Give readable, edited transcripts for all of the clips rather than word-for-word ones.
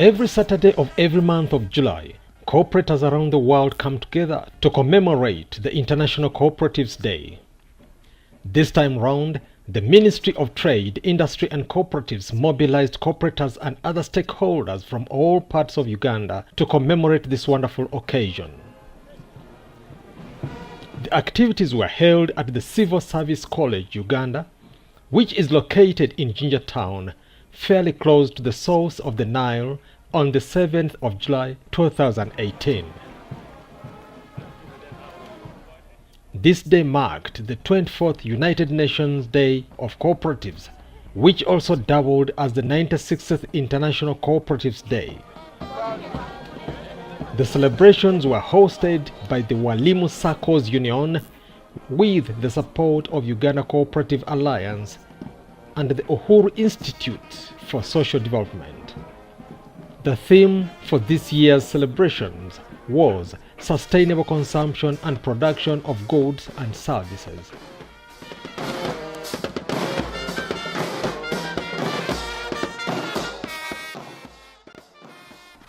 Every Saturday of every month of July, cooperators around the world come together to commemorate the International Cooperatives Day. This time round, the Ministry of Trade, Industry and Cooperatives mobilized cooperators and other stakeholders from all parts of Uganda to commemorate this wonderful occasion. The activities were held at the Civil Service College, Uganda, which is located in Jinja town, fairly close to the source of the Nile, on the 7th of July 2018. This day marked the 24th United Nations Day of Cooperatives, which also doubled as the 96th International Cooperatives Day. The celebrations were hosted by the Walimu SACCOs Union with the support of Uganda Cooperative Alliance and the Uhuru Institute for Social Development. The theme for this year's celebrations was Sustainable Consumption and Production of Goods and Services.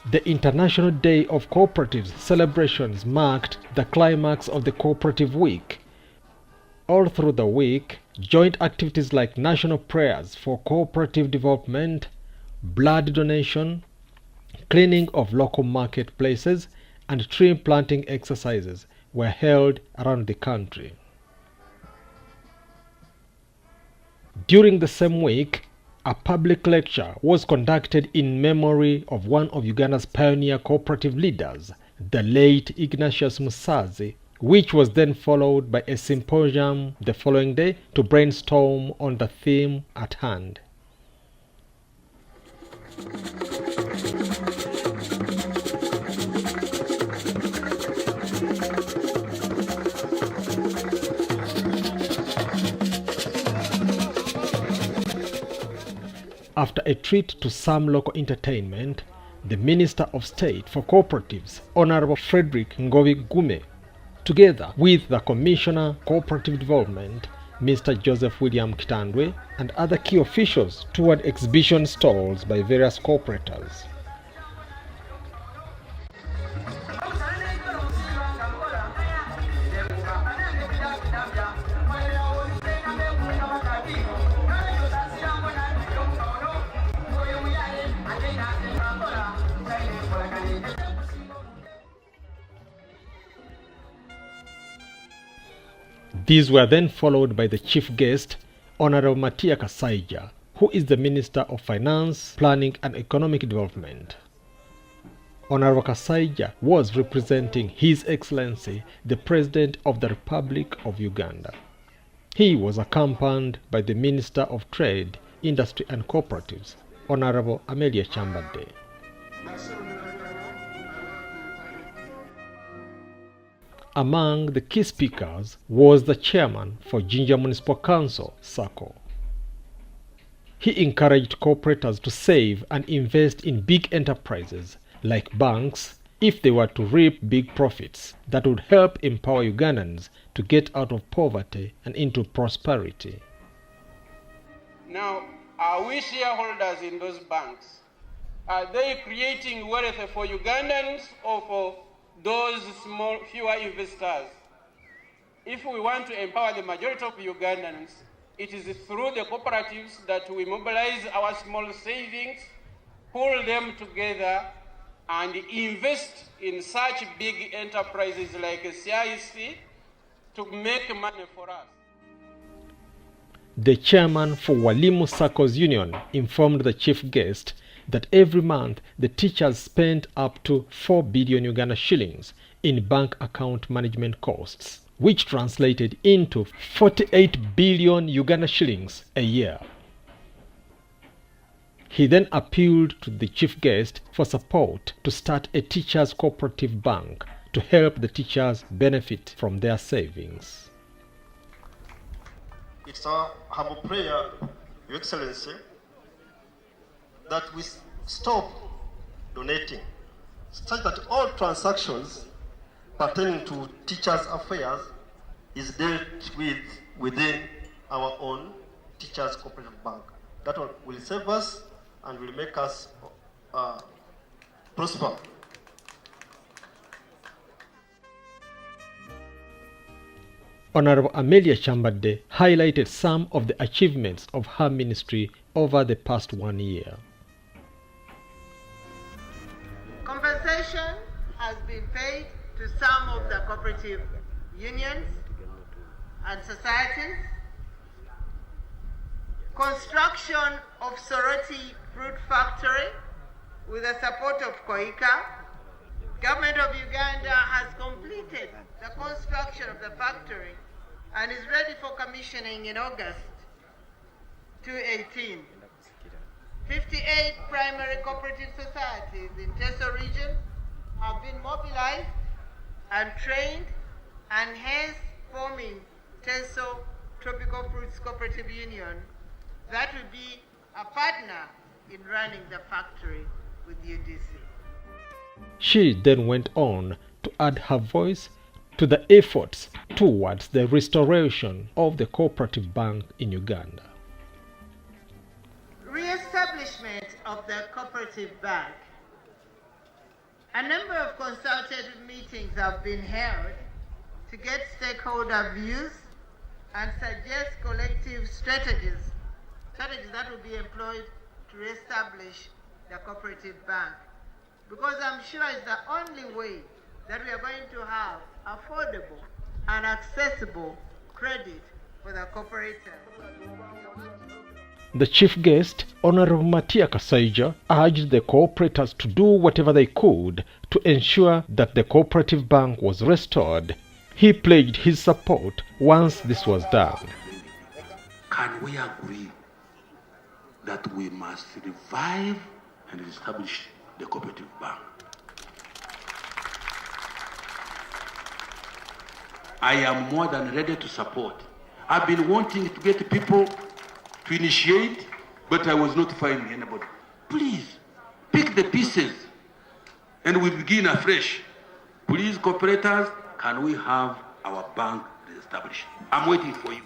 The International Day of Cooperatives celebrations marked the climax of the Cooperative Week. All through the week, joint activities like national prayers for cooperative development, blood donation, cleaning of local marketplaces, and tree planting exercises were held around the country. During the same week, a public lecture was conducted in memory of one of Uganda's pioneer cooperative leaders, the late Ignatius Musazi, which was then followed by a symposium the following day to brainstorm on the theme at hand. After a treat to some local entertainment, the Minister of State for Cooperatives, Honorable Frederick Ngobi Gume, together with the Commissioner Cooperative Development, Mr. Joseph William Kitandwe, and other key officials toured exhibition stalls by various cooperators. These were then followed by the chief guest, Honorable Matia Kasaija, who is the Minister of Finance, Planning and Economic Development. Honorable Kasaija was representing His Excellency, the President of the Republic of Uganda. He was accompanied by the Minister of Trade, Industry and Cooperatives, Honorable Amelia Chambade. Among the key speakers was the chairman for Jinja Municipal Council, SACCO. He encouraged cooperators to save and invest in big enterprises like banks if they were to reap big profits that would help empower Ugandans to get out of poverty and into prosperity. Now, are we shareholders in those banks? Are they creating wealth for Ugandans or for those small, fewer investors? If we want to empower the majority of Ugandans, it is through the cooperatives that we mobilize our small savings, pull them together, and invest in such big enterprises like CIC to make money for us. The chairman for Walimu SACCOs Union informed the chief guest that every month the teachers spent up to 4 billion Uganda shillings in bank account management costs, which translated into 48 billion Uganda shillings a year. He then appealed to the chief guest for support to start a teachers' cooperative bank to help the teachers benefit from their savings. It's our humble prayer, Your Excellency, that we stop donating, such that all transactions pertaining to teachers' affairs is dealt with within our own teachers' cooperative bank. That will save us and will make us prosper. Honorable Amelia Chambade highlighted some of the achievements of her ministry over the past 1 year. Compensation has been paid to some of the cooperative unions and societies. Construction of Soroti Fruit Factory with the support of COICA. Government of Uganda has completed the construction of the factory and is ready for commissioning in August 2018. 58 primary cooperative societies in Teso region have been mobilized and trained, and hence forming Teso Tropical Fruits Cooperative Union that will be a partner in running the factory with UDC. She then went on to add her voice to the efforts towards the restoration of the Cooperative Bank in Uganda. Re-establishment of the Cooperative Bank. A number of consultative meetings have been held to get stakeholder views and suggest collective strategies that will be employed to re-establish the Cooperative Bank. Because I'm sure it's the only way that we are going to have affordable and accessible credit for the cooperatives. The chief guest, Honorable Matia Kasaija, urged the cooperators to do whatever they could to ensure that the Cooperative Bank was restored. He pledged his support once this was done. Can we agree that we must revive and establish the Cooperative Bank? I am more than ready to support. I've been wanting to get people to initiate, but I was not finding anybody. Please, pick the pieces and we begin afresh. Please, cooperators, can we have our bank established? I'm waiting for you.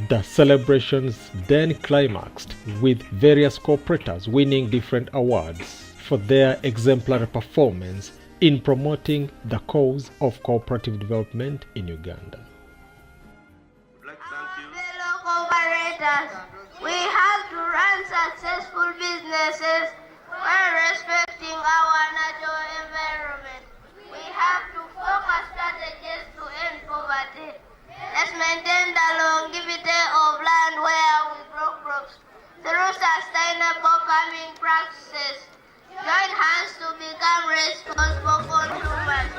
The celebrations then climaxed with various cooperators winning different awards for their exemplary performance in promoting the cause of cooperative development in Uganda. Fellow cooperators, we have to run successful businesses while respecting our natural environment. We have to focus strategies to end poverty. Let's maintain the longevity of land where we grow crops through sustainable farming practices. Join hands to become responsible consumers.